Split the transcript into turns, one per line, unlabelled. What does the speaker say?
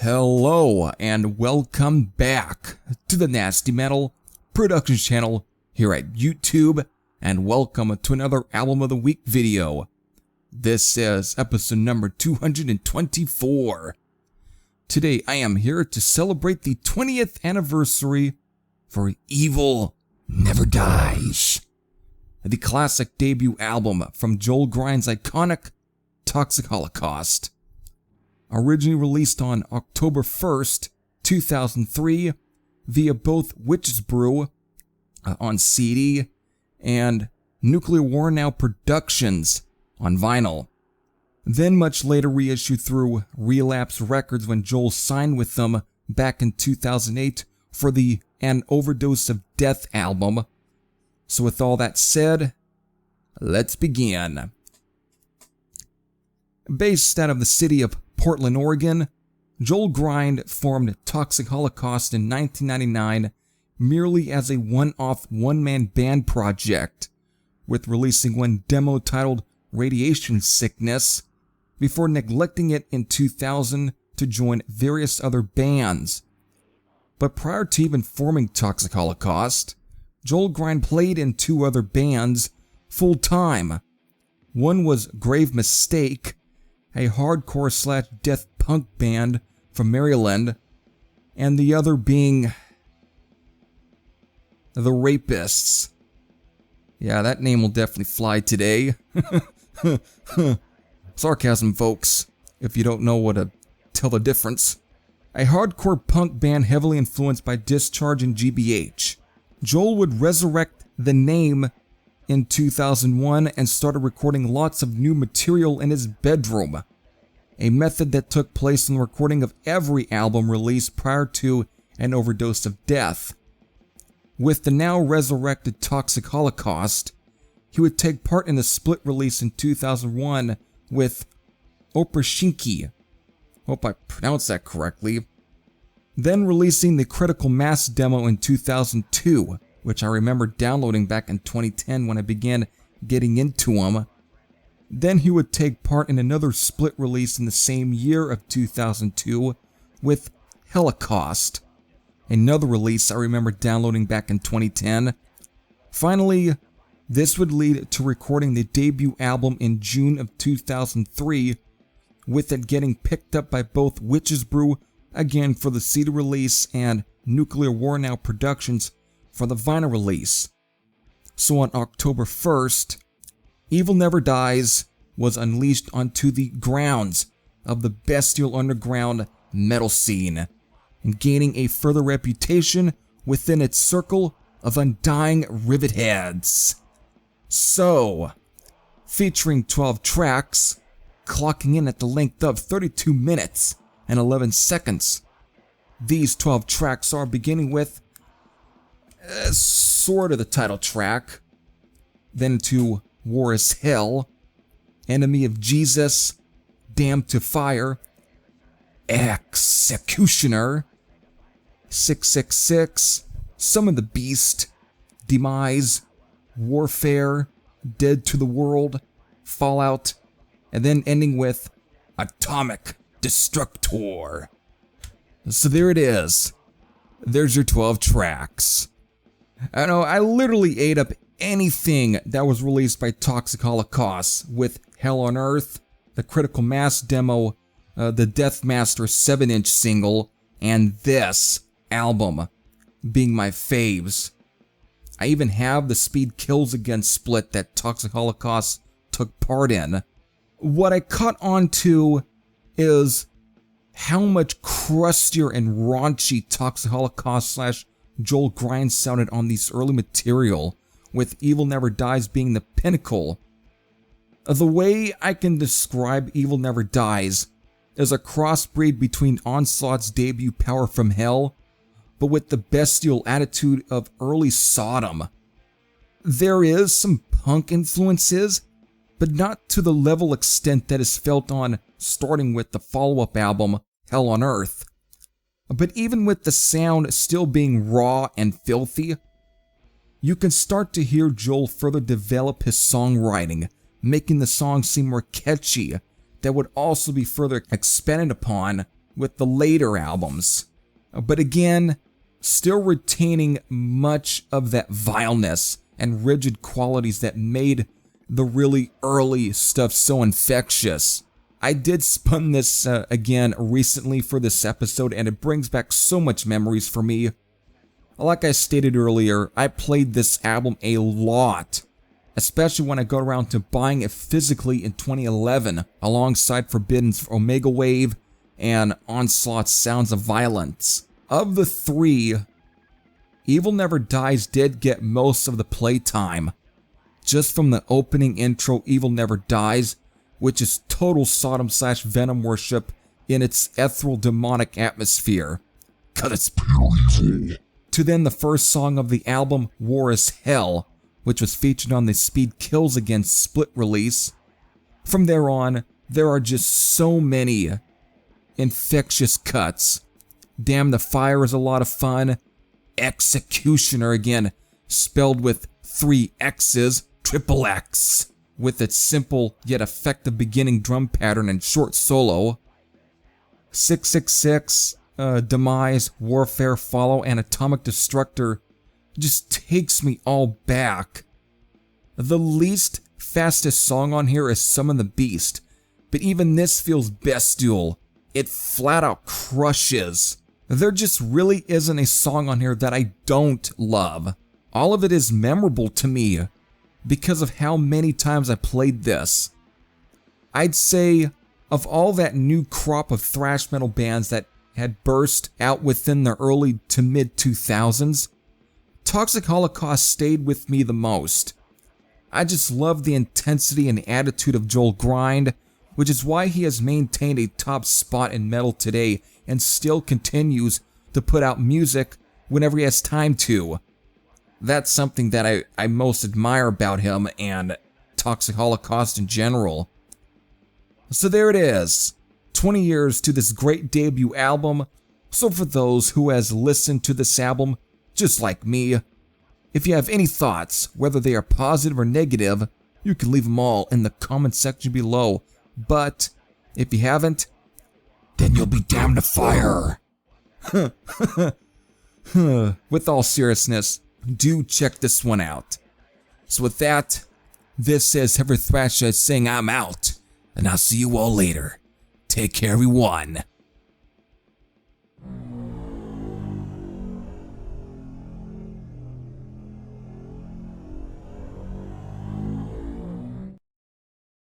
Hello and welcome back to the Nasty Metal Productions channel here at YouTube, and welcome to another Album of the Week video. This is episode number 224. Today I am here to celebrate the 20th anniversary for Evil Never Dies, the classic debut album from Joel Grind's iconic Toxic Holocaust. Originally released on October 1st, 2003 via both Witches Brew on CD and Nuclear War Now Productions on vinyl. Then much later reissued through Relapse Records when Joel signed with them back in 2008 for the An Overdose of Death album. So with all that said, let's begin. Based out of the city of Portland, Oregon, Joel Grind formed Toxic Holocaust in 1999 merely as a one-off one-man band project, with releasing one demo titled Radiation Sickness, before neglecting it in 2000 to join various other bands. But prior to even forming Toxic Holocaust, Joel Grind played in two other bands full-time. One was Grave Mistake, a hardcore / death punk band from Maryland, and the other being The Rapists. Yeah, that name will definitely fly today. Sarcasm, folks, if you don't know what to tell the difference. A hardcore punk band heavily influenced by Discharge and GBH. Joel would resurrect the name in 2001 and started recording lots of new material in his bedroom, a method that took place in the recording of every album released prior to An Overdose of Death. With the now resurrected Toxic Holocaust, he would take part in the split release in 2001 with Oprashinki. Hope I pronounced that correctly. Then releasing the Critical Mass demo in 2002, which I remember downloading back in 2010 when I began getting into them. Then he would take part in another split release in the same year of 2002 with Holocaust, another release I remember downloading back in 2010. Finally, this would lead to recording the debut album in June of 2003, with it getting picked up by both Witches Brew, again for the CD release, and Nuclear War Now Productions for the vinyl release. So on October 1st, Evil Never Dies was unleashed onto the grounds of the bestial underground metal scene, and gaining a further reputation within its circle of undying rivet heads. So, featuring 12 tracks, clocking in at the length of 32 minutes and 11 seconds, these 12 tracks are beginning with sort of the title track, then to War is Hell, Enemy of Jesus, Damned to Fire, Executioner, 666, Summon the Beast, Demise, Warfare, Dead to the World, Fallout, and then ending with Atomic Destructor. So there it is. There's your 12 tracks. I know, I literally ate up anything that was released by Toxic Holocaust, with Hell on Earth, the Critical Mass demo, the Deathmaster 7-inch single, and this album being my faves. I even have the Speed Kills Again split that Toxic Holocaust took part in. What I caught on to is how much crustier and raunchy Toxic Holocaust / Joel Grind sounded on these early material, with Evil Never Dies being the pinnacle. The way I can describe Evil Never Dies is a crossbreed between Onslaught's debut Power from Hell, but with the bestial attitude of early Sodom. There is some punk influences, but not to the level extent that is felt on starting with the follow-up album, Hell on Earth. But even with the sound still being raw and filthy, you can start to hear Joel further develop his songwriting, making the song seem more catchy, that would also be further expanded upon with the later albums. But again, still retaining much of that vileness and rigid qualities that made the really early stuff so infectious. I did spun this again recently for this episode, and it brings back so much memories for me. Like I stated earlier, I played this album a lot, especially when I got around to buying it physically in 2011 alongside Forbidden's Omega Wave and Onslaught's Sounds of Violence. Of the three, Evil Never Dies did get most of the playtime. Just from the opening intro, Evil Never Dies, which is total Sodom/Venom worship in its ethereal demonic atmosphere, 'cause it's pure evil. To then the first song of the album, War is Hell, which was featured on the Speed Kills Again split release. From there on, there are just so many infectious cuts. Damn the Fire is a lot of fun. Executioner, again, spelled with 3 X's, triple X, with its simple yet effective beginning drum pattern and short solo. 666, Demise, Warfare, Follow, and Atomic Destructor just takes me all back. The least fastest song on here is Summon the Beast, but even this feels bestial. It flat out crushes. There just really isn't a song on here that I don't love. All of it is memorable to me because of how many times I played this. I'd say of all that new crop of thrash metal bands that had burst out within the early to mid 2000s, Toxic Holocaust stayed with me the most. I just love the intensity and attitude of Joel Grind, which is why he has maintained a top spot in metal today and still continues to put out music whenever he has time to. That's something that I most admire about him and Toxic Holocaust in general. So there it is, 20 years to this great debut album. So for those who has listened to this album, just like me, if you have any thoughts, whether they are positive or negative, you can leave them all in the comment section below. But if you haven't, then you'll be damned to fire. With all seriousness, do check this one out. So with that, this is Heavy Thrasher saying I'm out, and I'll see you all later. Take care, everyone.